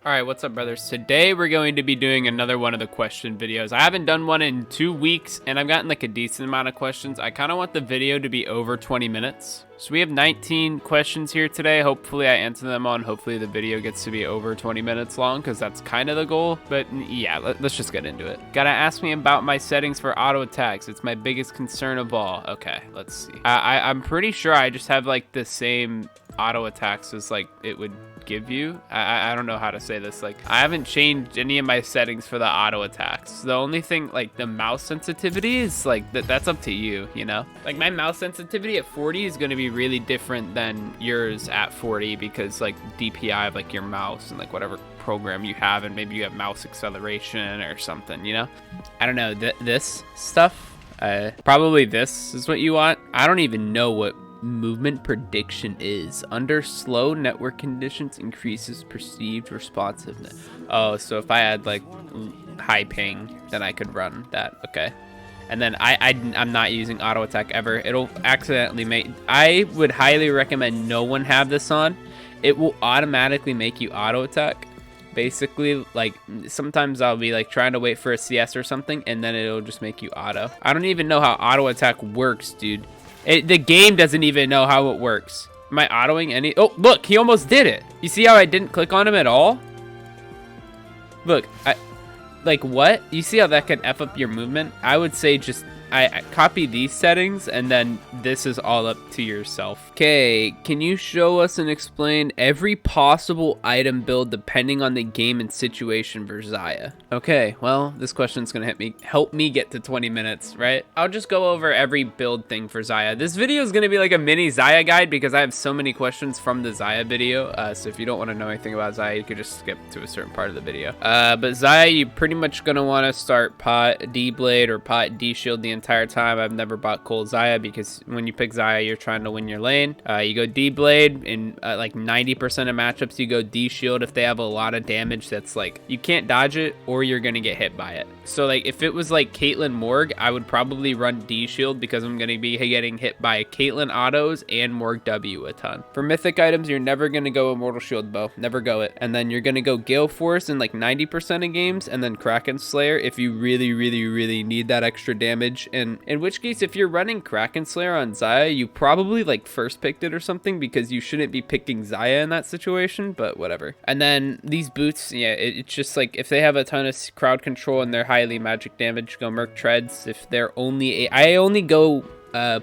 Alright, what's up, brothers? Today we're going to be doing another one of the question videos. I haven't done one in 2 weeks, and I've gotten like a decent amount of questions. I kind of want the video to be over 20 minutes. So we have 19 questions here today. Hopefully I answer them on. Hopefully the video gets to be over 20 minutes long, because that's kind of the goal. But yeah, let's just get into it. Gotta ask me about my settings for auto attacks. It's my biggest concern of all. Okay, let's see. I'm pretty sure I just have like the same auto attacks as like it would give you. I don't know how to say this. Like, I haven't changed any of my settings for the auto attacks. The only thing, like the mouse sensitivity is like that's up to you, you know? Like my mouse sensitivity at 40 is going to be really different than yours at 40 because like DPI of like your mouse and like whatever program you have, and maybe you have mouse acceleration or something, you know? I don't know, this stuff, probably this is what you want. I don't even know what movement prediction is. Under slow network conditions, increases perceived responsiveness. Oh, so if I had like high ping, then I could run that. Okay. And then I'm not using auto attack ever. It'll accidentally make, I would highly recommend no one have this on. It will automatically make you auto attack. Basically, like sometimes I'll be like trying to wait for a CS or something, and then it'll just make you auto. I don't even know how auto attack works, dude. The game doesn't even know how it works. Am I autoing any? Oh, look, he almost did it. You see how I didn't click on him at all? Look, like what? You see how that can F up your movement? I would say just I copy these settings, and then this is all up to yourself. Okay, can you show us and explain every possible item build depending on the game and situation for Xayah? Okay, well, this question's gonna help me get to 20 minutes, right? I'll just go over every build thing for Xayah. This video is gonna be like a mini Xayah guide because I have so many questions from the Xayah video. So if you don't want to know anything about Xayah, you could just skip to a certain part of the video. But Xayah, you're pretty much gonna want to start pot D blade or pot D shield the entire time. I've never bought cold Xayah because when you pick Xayah, you're trying to win your lane. You go D blade in like 90% of matchups. You go D shield if they have a lot of damage that's like you can't dodge it or you're gonna get hit by it. So like if it was like Caitlyn Morg, I would probably run D shield because I'm gonna be getting hit by Caitlyn autos and Morg W a ton. For mythic items, you're never gonna go Immortal Shield Bow. Never go it. And then you're gonna go Galeforce in like 90% of games, and then Kraken Slayer if you really need that extra damage. And in which case, if you're running Kraken Slayer on Xayah, you probably like first picked it or something because you shouldn't be picking Xayah in that situation, but whatever. And then these boots, yeah, it's just like if they have a ton of crowd control and they're highly magic damage, go Merc Treads. If they're only, I only go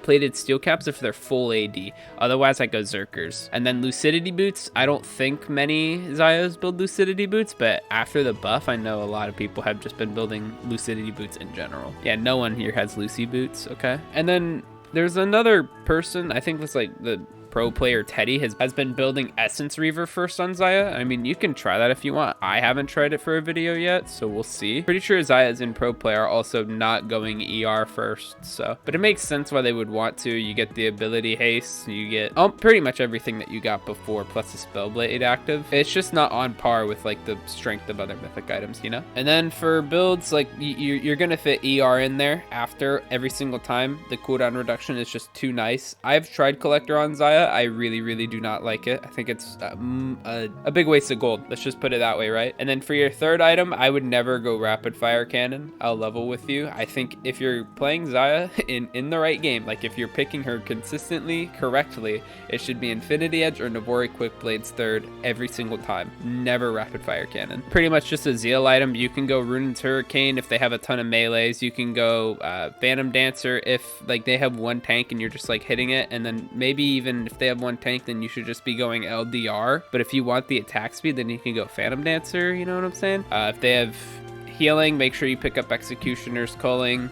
plated steel caps if they're full AD. Otherwise, I go Zerkers. And then Lucidity boots. I don't think many Xayahs build Lucidity boots, but after the buff, I know a lot of people have just been building Lucidity boots in general. Yeah, no one here has Lucy boots, okay? And then there's another person, I think that's like the pro player Teddy has been building Essence Reaver first on Xayah. I mean, you can try that if you want. I haven't tried it for a video yet, so we'll see. Pretty sure Xayah's in pro player are also not going ER first, so. But it makes sense why they would want to. You get the ability haste, you get pretty much everything that you got before, plus the Spellblade active. It's just not on par with like the strength of other mythic items, you know? And then for builds, like you're gonna fit ER in there after every single time. The cooldown reduction is just too nice. I've tried Collector on Xayah. I really do not like it. I think it's a big waste of gold. Let's just put it that way, right? And then for your third item, I would never go Rapid Fire Cannon. I'll level with you. I think if you're playing Xayah in the right game, like if you're picking her consistently, correctly, it should be Infinity Edge or Navori Quick Blades third every single time. Never Rapid Fire Cannon. Pretty much just a Zeal item. You can go Ruined Hurricane if they have a ton of melees. You can go Phantom Dancer if like they have one tank and you're just like hitting it, and then maybe even if they have one tank, then you should just be going LDR. But if you want the attack speed, then you can go Phantom Dancer, you know what I'm saying? If they have healing, make sure you pick up Executioner's Culling.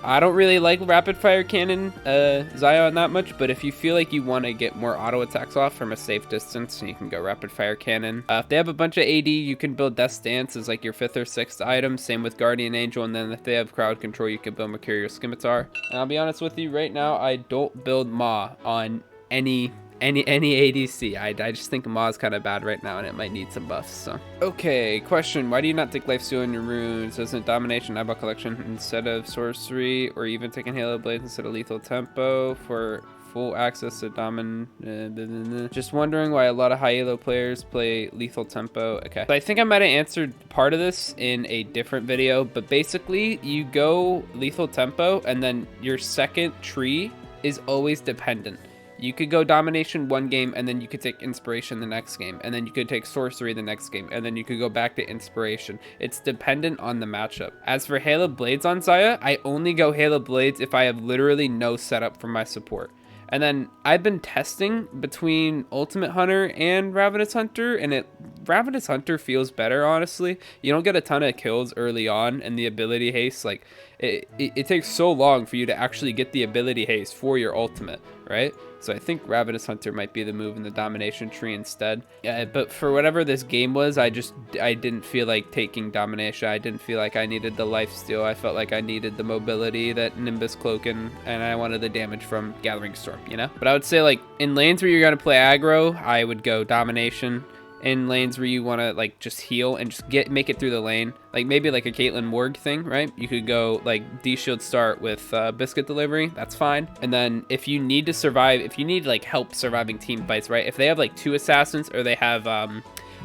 I don't really like Rapid Fire Cannon Xayah on that much, but if you feel like you want to get more auto attacks off from a safe distance, you can go Rapid Fire Cannon. If they have a bunch of AD, you can build Death Dance as like your 5th or 6th item. Same with Guardian Angel, and then if they have crowd control, you can build Mercurial Scimitar. And I'll be honest with you, right now, I don't build Ma on any ADC. I just think Ma's kind of bad right now and it might need some buffs. So okay, question: why do you not take Lifesteal in your runes? Doesn't Domination Eyeball Collection instead of Sorcery, or even taking Halo Blades instead of Lethal Tempo for full access to just wondering why a lot of high elo players play lethal tempo. Okay, so I think I might have answered part of this in a different video, but basically you go lethal tempo and then your second tree is always dependent. You could go domination one game, and then you could take inspiration the next game, and then you could take sorcery the next game, and then you could go back to inspiration. It's dependent on the matchup. As for Halo Blades on Xayah, I only go Halo Blades if I have literally no setup for my support. And then I've been testing between Ultimate Hunter and Ravenous Hunter, and Ravenous Hunter feels better, honestly. You don't get a ton of kills early on, and the ability haste, like, it takes so long for you to actually get the ability haste for your ultimate, right? So I think Ravenous Hunter might be the move in the domination tree instead. But for whatever this game was, I didn't feel like taking domination. I didn't feel like I needed the lifesteal. I felt like I needed the mobility that Nimbus Cloak and I wanted the damage from Gathering Storm, you know? But I would say, like, in lanes where you're going to play aggro, I would go domination. In lanes where you want to, like, just heal and just make it through the lane, like maybe like a Caitlyn Morg thing, right? You could go like D-Shield start with Biscuit Delivery, that's fine. And then if you need to survive, if you need like help surviving team fights, right? If they have like 2 assassins, or they have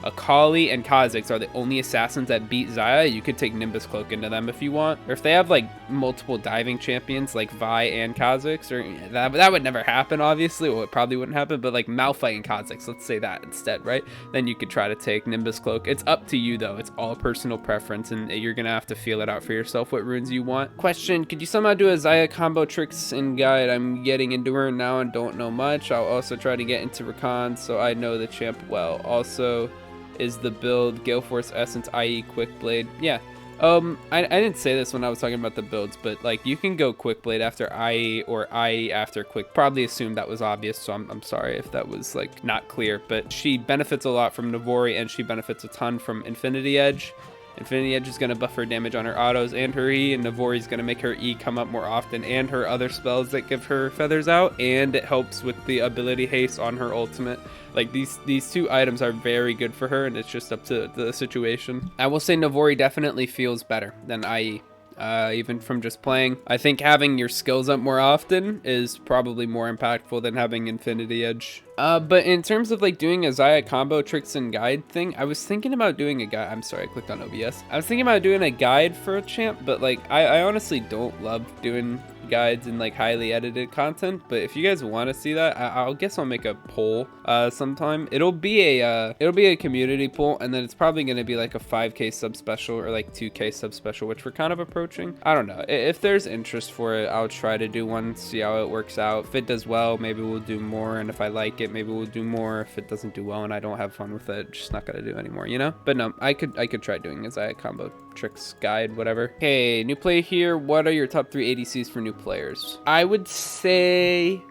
Akali and Kha'Zix are the only assassins that beat Xayah, you could take Nimbus Cloak into them if you want. Or if they have like multiple diving champions like Vi and Kha'Zix, or that would never happen, obviously. Well, it probably wouldn't happen, but like Malphite and Kha'Zix, let's say that instead, right? Then you could try to take Nimbus Cloak. It's up to you though. It's all personal preference, and you're gonna have to feel it out for yourself what runes you want. Question, could you somehow do a Xayah combo tricks and guide? I'm getting into her now and don't know much. I'll also try to get into Rakan so I know the champ well. Also, is the build Galeforce Essence, i.e. Quick Blade? Yeah. I didn't say this when I was talking about the builds, but like you can go Quick Blade after IE or IE after Quick. Probably assumed that was obvious, so I'm sorry if that was like not clear. But she benefits a lot from Navori, and she benefits a ton from Infinity Edge. Infinity Edge is going to buff her damage on her autos and her E, and Navori is going to make her E come up more often, and her other spells that give her feathers out, and it helps with the ability haste on her ultimate. Like these 2 items are very good for her, and it's just up to the situation. I will say Navori definitely feels better than IE. Even from just playing. I think having your skills up more often is probably more impactful than having Infinity Edge. But in terms of like doing a Xayah combo tricks and guide thing, I was thinking about doing a guide. I'm sorry, I clicked on OBS. I was thinking about doing a guide for a champ, but like I honestly don't love doing guides and like highly edited content. But if you guys want to see that, I'll guess I'll make a poll sometime. It'll be a community poll, and then it's probably going to be like a 5K sub special or like 2K sub special, which we're kind of approaching. I don't know. If there's interest for it, I'll try to do one, see how it works out. If it does well, maybe we'll do more, and if I like it, maybe we'll do more. If it doesn't do well and I don't have fun with it, just not gonna do anymore, you know? But no, I could try doing a Xayah combo tricks guide, whatever. Okay, new play here. What are your top 3 ADCs for new players? I would say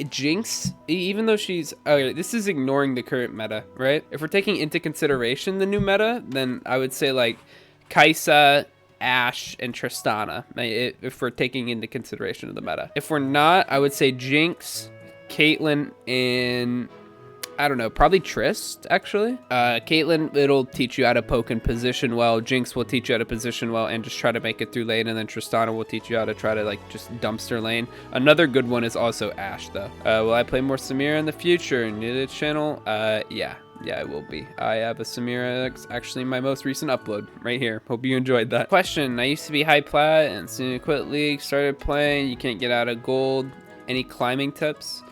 Jinx, even though she's okay, this is ignoring the current meta, right? If we're taking into consideration the new meta, then I would say like Kai'Sa, Ashe, and Tristana, if we're taking into consideration of the meta. If we're not, I would say Jinx, Caitlyn, and I don't know, probably Trist, actually. Caitlyn, it'll teach you how to poke and position well. Jinx will teach you how to position well and just try to make it through lane. And then Tristana will teach you how to try to, like, just dumpster lane. Another good one is also Ashe, though. Will I play more Samira in the future? New to the channel? Yeah, I will be. I have a Samira, actually my most recent upload right here. Hope you enjoyed that. Question, I used to be high plat and soon quit league, started playing. You can't get out of gold. Any climbing tips?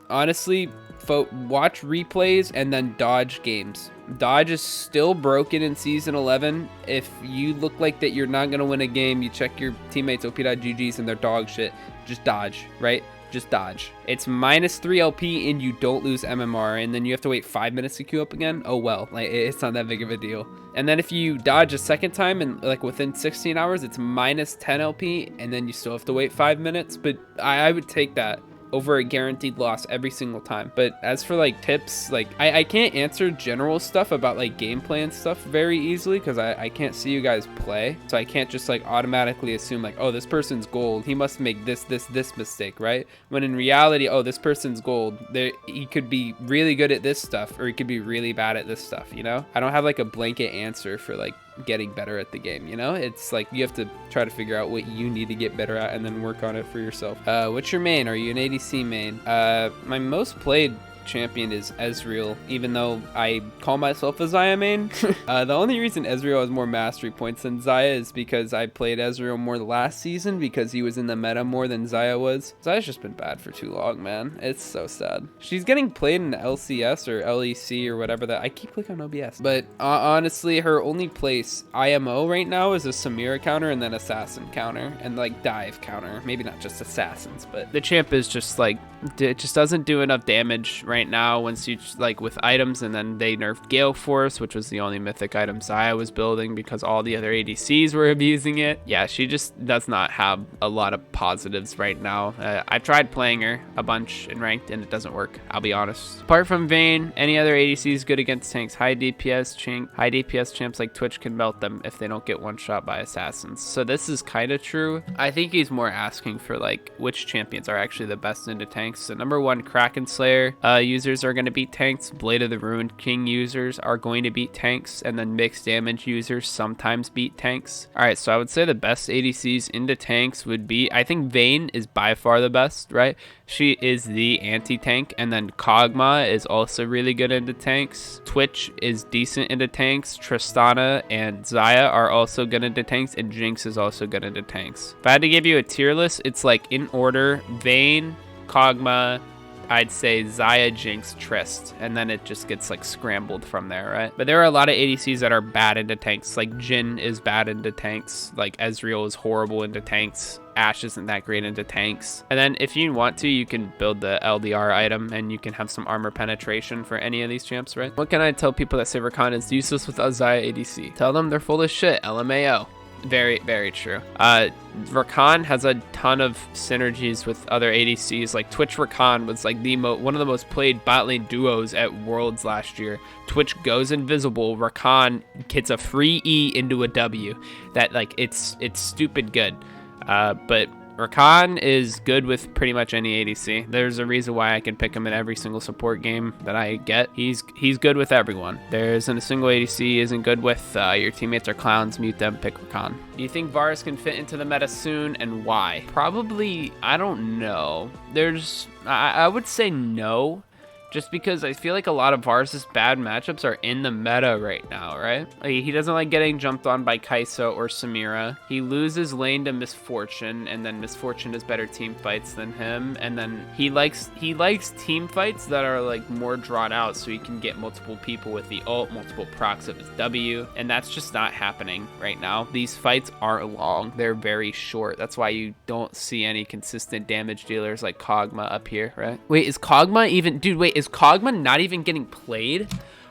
Honestly, watch replays and then dodge games. Dodge is still broken in season 11. If you look like that you're not gonna win a game, you check your teammates op.ggs and they're dog shit. Just dodge, right? Just dodge. It's -3 LP and you don't lose MMR, and then you have to wait 5 minutes to queue up again. Oh well, like it's not that big of a deal. And then if you dodge a second time and like within 16 hours, it's -10 LP, and then you still have to wait 5 minutes. But I would take that over a guaranteed loss every single time. But as for like tips, like I can't answer general stuff about like gameplay and stuff very easily because I can't see you guys play, so I can't just like automatically assume like, oh, this person's gold, he must make this mistake, right? When in reality, oh, this person's gold, he could be really good at this stuff or he could be really bad at this stuff, you know? I don't have like a blanket answer for like getting better at the game, you know? It's like you have to try to figure out what you need to get better at and then work on it for yourself. What's your main? Are you an ADC main? My most played champion is Ezreal, even though I call myself a Xayah main. The only reason Ezreal has more mastery points than Xayah is because I played Ezreal more last season because he was in the meta more than Xayah was. Xayah's just been bad for too long, man. It's so sad. She's getting played in LCS or LEC or whatever that I keep clicking on OBS. But honestly, her only place IMO right now is a Samira counter and then assassin counter and like dive counter. Maybe not just assassins, but the champ is just like, it just doesn't do enough damage right now once you like with items, and then they nerfed Galeforce, which was the only mythic item Xayah was building because all the other ADCs were abusing it. Yeah, she just does not have a lot of positives right now. I tried playing her a bunch in ranked and it doesn't work, I'll be honest. Apart from Vayne, any other ADCs good against tanks? High DPS champs like Twitch can melt them if they don't get one shot by assassins. So this is kind of true. I think he's more asking for like which champions are actually the best into tanks. So number one, Kraken Slayer users are going to beat tanks. Blade of the Ruined King users are going to beat tanks, and then mixed damage users sometimes beat tanks. All right, so I would say the best ADCs into tanks would be, I think Vayne is by far the best, right? She is the anti-tank, and then Kog'Maw is also really good into tanks. Twitch is decent into tanks. Tristana and Xayah are also good into tanks, and Jinx is also good into tanks. If I had to give you a tier list, it's like in order: Vayne, Kog'Maw, I'd say Xayah, Jinx, Trist, and then it just gets like scrambled from there, right? But there are a lot of ADCs that are bad into tanks. Like Jhin is bad into tanks. Like Ezreal is horrible into tanks. Ashe isn't that great into tanks. And then if you want to, you can build the LDR item and you can have some armor penetration for any of these champs, right? What can I tell people that say Rakan is useless with a Xayah ADC? Tell them they're full of shit, LMAO. Very, very true. Rakan has a ton of synergies with other ADCs. Like Twitch Rakan was like one of the most played bot lane duos at Worlds last year. Twitch goes invisible, Rakan gets a free E into a W. That like it's stupid good. But Rakan is good with pretty much any ADC. There's a reason why I can pick him in every single support game that I get. He's good with everyone. There isn't a single ADC he isn't good with. Your teammates are clowns, mute them, pick Rakan. Do you think Varus can fit into the meta soon, and why? Probably, I don't know. I would say no. Just because I feel like a lot of Varus' bad matchups are in the meta right now, right? Like, he doesn't like getting jumped on by Xayah or Samira. He loses lane to Misfortune, and then Misfortune has better team fights than him. And then he likes team fights that are like more drawn out, so he can get multiple people with the ult, multiple procs of his W, and that's just not happening right now. These fights aren't long; they're very short. That's why you don't see any consistent damage dealers like Kog'Maw up here, right? Wait, is Kog'Maw even? Dude, wait. Is Kog'Maw not even getting played?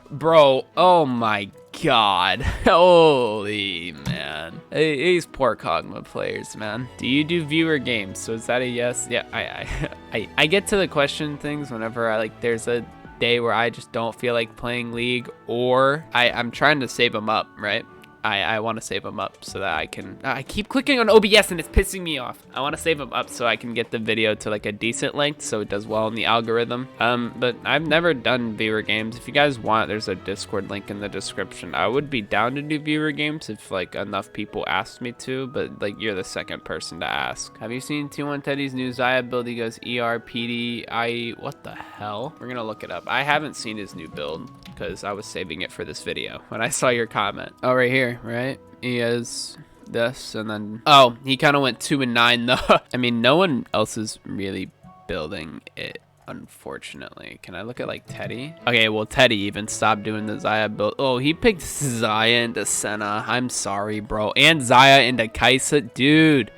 Bro, oh my god. Holy man. These poor Kog'Maw players, man. Do you do viewer games? So is that a yes? Yeah, I get to the question things whenever there's a day where I just don't feel like playing League, or I'm trying to save them up, right? I want to save them up so that I can, I keep clicking on OBS and it's pissing me off. I want to save them up so I can get the video to like a decent length so it does well in the algorithm. But I've never done viewer games. If you guys want, there's a Discord link in the description. I would be down to do viewer games if like enough people asked me to, but like you're the second person to ask. Have you seen T1 Teddy's new Xayah build? He goes ER, PD, IE, what the hell? We're gonna look it up. I haven't seen his new build because I was saving it for this video when I saw your comment. Oh, right here, right? He has this, and then, oh, he kind of went 2 and 9 though. I mean, no one else is really building it, unfortunately. Can I look at like Teddy? Okay, well, Teddy even stopped doing the Xayah build. Oh, he picked Xayah into Senna. I'm sorry, bro. And Xayah into Kaisa. Dude,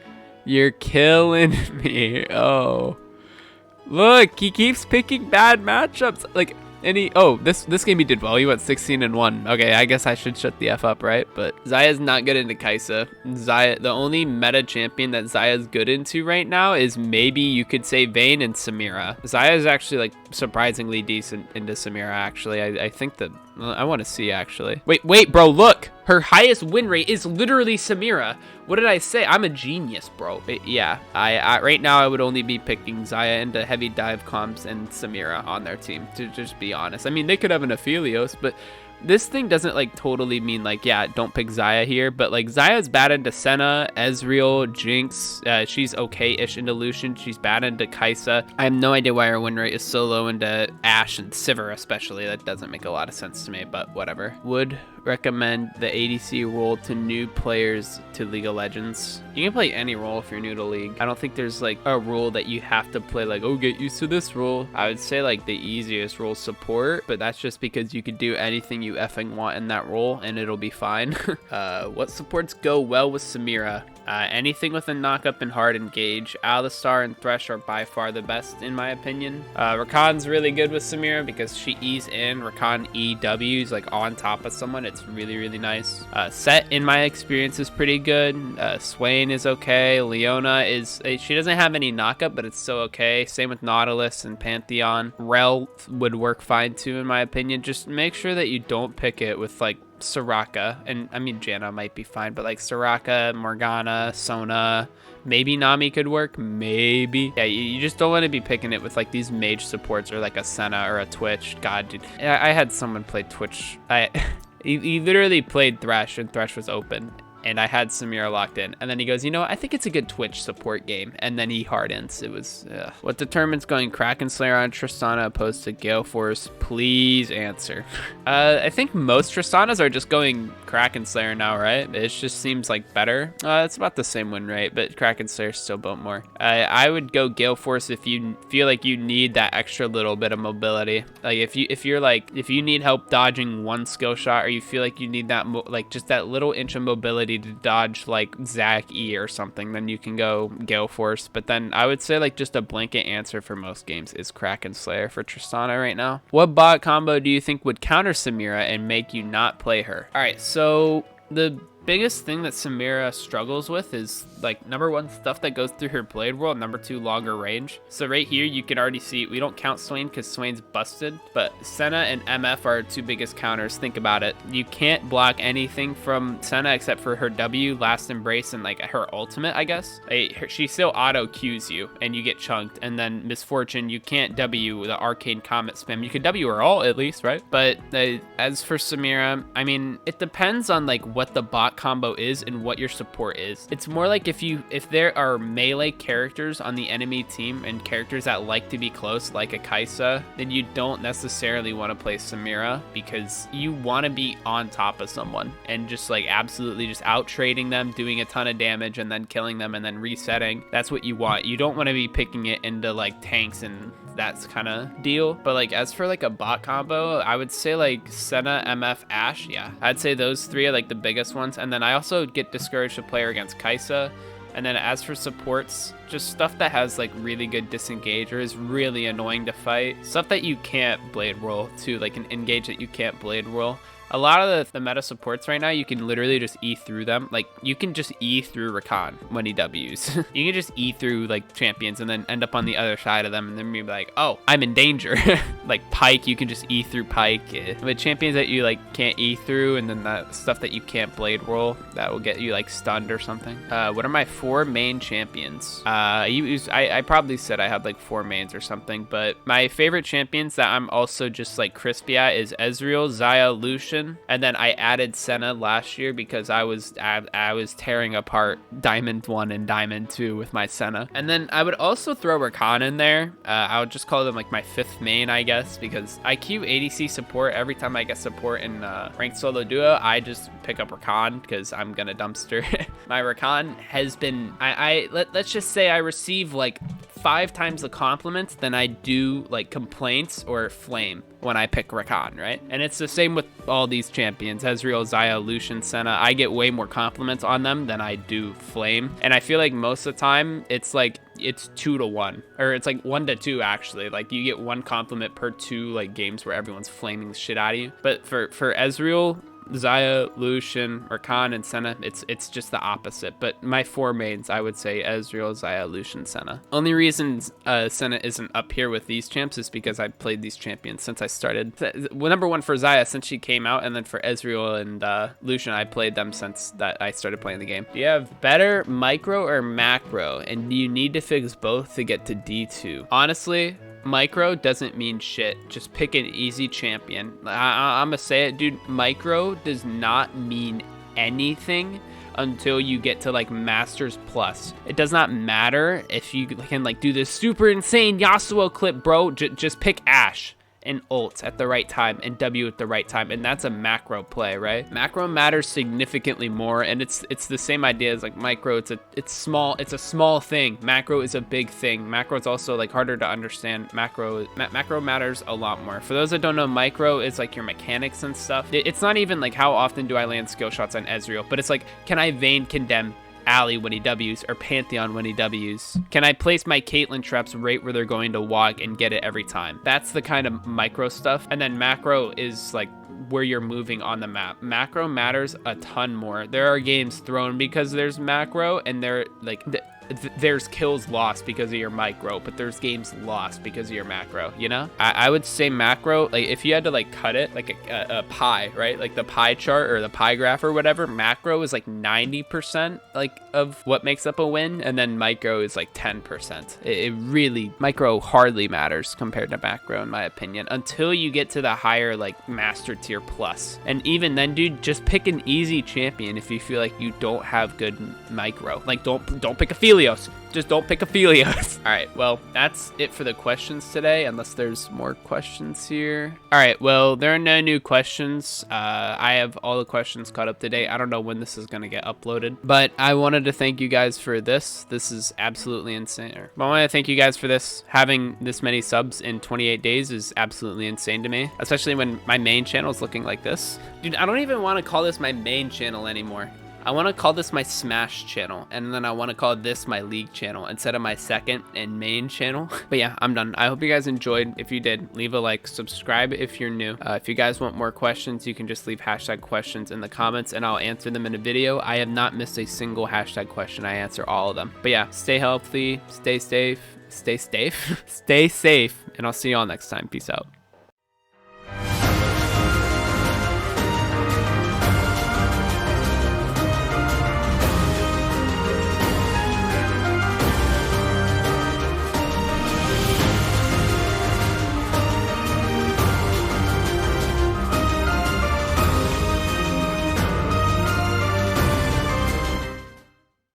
you're killing me. Oh, look, he keeps picking bad matchups. Like, and this game he did well. He went 16 and 1. Okay, I guess I should shut the F up, right? But Xayah's not good into Kaisa. Xayah, the only meta champion that Xayah's good into right now is maybe you could say Vayne and Samira. Xayah is actually like surprisingly decent into Samira, actually. I think that, I want to see actually. Wait, bro, look. Her highest win rate is literally Samira. What did I say? I'm a genius, bro. Yeah, I right now I would only be picking Xayah into heavy dive comps and Samira on their team, to just be honest. I mean, they could have an Aphelios, but this thing doesn't like totally mean like, yeah, don't pick Xayah here, but like Xayah's bad into Senna, Ezreal, Jinx. She's okay-ish into Lucian. She's bad into Kaisa. I have no idea why her win rate is so low into Ashe and Sivir especially. That doesn't make a lot of sense to me, but whatever. Would recommend the ADC role to new players to League of Legends. You can play any role if you're new to League. I don't think there's like a rule that you have to play like, oh, get used to this role. I would say like the easiest role support, but that's just because you could do anything you effing want in that role and it'll be fine. What supports go well with Samira? Anything with a knock-up and hard engage. Alistar and Thresh are by far the best in my opinion. Rakan's really good with Samira because she E's in. Rakan EW's like on top of someone. It's really, really nice. Set, in my experience, is pretty good. Swain is okay. Leona is, she doesn't have any knock-up, but it's still okay. Same with Nautilus and Pantheon. Rel would work fine too, in my opinion. Just make sure that you don't pick it with like Soraka, and I mean Janna might be fine, but like Soraka, Morgana, Sona, maybe Nami could work, maybe. Yeah, you just don't want to be picking it with like these mage supports or like a Senna or a Twitch. God, dude, I had someone play Twitch. He literally played Thresh and Thresh was open. And I had Samira locked in. And then he goes, you know, I think it's a good Twitch support game. And then he hardens. It was, What determines going Kraken Slayer on Tristana opposed to Galeforce? Please answer. I think most Tristanas are just going Kraken Slayer now, right? It just seems like better. It's about the same win rate, but Kraken Slayer still built more. I would go Galeforce if you feel like you need that extra little bit of mobility. Like if you need help dodging one skill shot, or you feel like you need that, like just that little inch of mobility to dodge like Zac E or something, then you can go Galeforce. But then I would say like just a blanket answer for most games is Kraken Slayer for Tristana right now. What bot combo do you think would counter Samira and make you not play her? All right, so the biggest thing that Samira struggles with is like number one, stuff that goes through her blade roll, number two, longer range. So right here you can already see we don't count Swain because Swain's busted, but Senna and MF are our two biggest counters. Think about it. You can't block anything from Senna except for her W, Last Embrace, and like her ultimate, I guess. She still auto Qs you and you get chunked, and then Misfortune, you can't W the Arcane Comet spam. You could W her all at least, right? But as for Samira, I mean, it depends on like what the bot combo is and what your support is. It's more like if there are melee characters on the enemy team and characters that like to be close, like a Kaisa, then you don't necessarily want to play Samira because you want to be on top of someone and just like absolutely just out trading them, doing a ton of damage and then killing them and then resetting. That's what you want. You don't want to be picking it into like tanks and that's kind of deal. But like as for like a bot combo, I would say like Senna, MF, Ashe. Yeah, I'd say those three are like the biggest ones. And then I also get discouraged to play her against Kaisa. And then as for supports, just stuff that has like really good disengage or is really annoying to fight. Stuff that you can't blade roll too, like an engage that you can't blade roll. A lot of the meta supports right now, you can literally just E through them. Like, you can just E through Rakan when he Ws. You can just E through, like, champions and then end up on the other side of them and then be like, oh, I'm in danger. Like, Pyke, you can just E through Pyke. But champions that you, like, can't E through and then that stuff that you can't blade roll, that will get you, like, stunned or something. What are my 4 main champions? I probably said I had, like, 4 mains or something, but my favorite champions that I'm also just, like, crispy at is Ezreal, Xayah, Lucian, and then I added Senna last year because I was tearing apart Diamond 1 and Diamond 2 with my Senna. And then I would also throw Rakan in there. I would just call them like my 5th main, I guess, because I queue ADC support. Every time I get support in ranked solo duo, I just pick up Rakan because I'm gonna dumpster. My Rakan has been, let's just say I receive like 5 times the compliments than I do like complaints or flame when I pick Rakan, right? And it's the same with all these champions, Ezreal, Xayah, Lucian, Senna. I get way more compliments on them than I do flame. And I feel like most of the time it's like, it's 2 to 1, or it's like 1 to 2 actually. Like you get 1 compliment per 2 like games where everyone's flaming the shit out of you. But for Ezreal, Xayah, Lucian, Rakan, and Senna, it's just the opposite. But my 4 mains, I would say Ezreal, Xayah, Lucian, Senna. Only reason Senna isn't up here with these champs is because I played these champions since I started. Well, number 1 for Xayah since she came out, and then for Ezreal and Lucian, I played them since that I started playing the game. Do you have better micro or macro, and do you need to fix both to get to D2? Honestly, micro doesn't mean shit. Just pick an easy champion. I'm gonna say it, dude. Micro does not mean anything until you get to like Masters Plus. It does not matter if you can like do this super insane Yasuo clip, bro. Just pick Ashe and ult at the right time and W at the right time, and that's a macro play, right? Macro matters significantly more, and it's the same idea as like micro. It's a small thing. Macro is a big thing. Macro is also like harder to understand. Macro matters a lot more. For those that don't know, micro is like your mechanics and stuff. It's not even like how often do I land skill shots on Ezreal, but it's like, can I Vayne condemn Ali when he W's or Pantheon when he W's? Can I place my Caitlyn traps right where they're going to walk and get it every time? That's the kind of micro stuff. And then macro is like where you're moving on the map. Macro matters a ton more. There are games thrown because there's macro, and they're like there's kills lost because of your micro, but there's games lost because of your macro, you know? I would say macro, like if you had to like cut it like a pie, right? Like the pie chart or the pie graph or whatever, macro is like 90% like of what makes up a win, and then micro is like 10%. It really, micro hardly matters compared to macro in my opinion, until you get to the higher like master tier plus. And even then, dude, just pick an easy champion if you feel like you don't have good micro. Like don't pick a Philios. Just don't pick Aphelios. All right, well, that's it for the questions today, unless there's more questions here. All right, well, there are no new questions. I have all the questions caught up to date. I don't know when this is going to get uploaded, but I wanted to thank you guys for this. This is absolutely insane. I want to thank you guys for this. Having this many subs in 28 days is absolutely insane to me, especially when my main channel is looking like this. Dude, I don't even want to call this my main channel anymore. I want to call this my Smash channel, and then I want to call this my League channel instead of my second and main channel. But yeah, I'm done. I hope you guys enjoyed. If you did, leave a like, subscribe if you're new. If you guys want more questions, you can just leave hashtag questions in the comments and I'll answer them in a video. I have not missed a single hashtag question. I answer all of them. But yeah, stay healthy, stay safe, stay safe, and I'll see y'all next time. Peace out.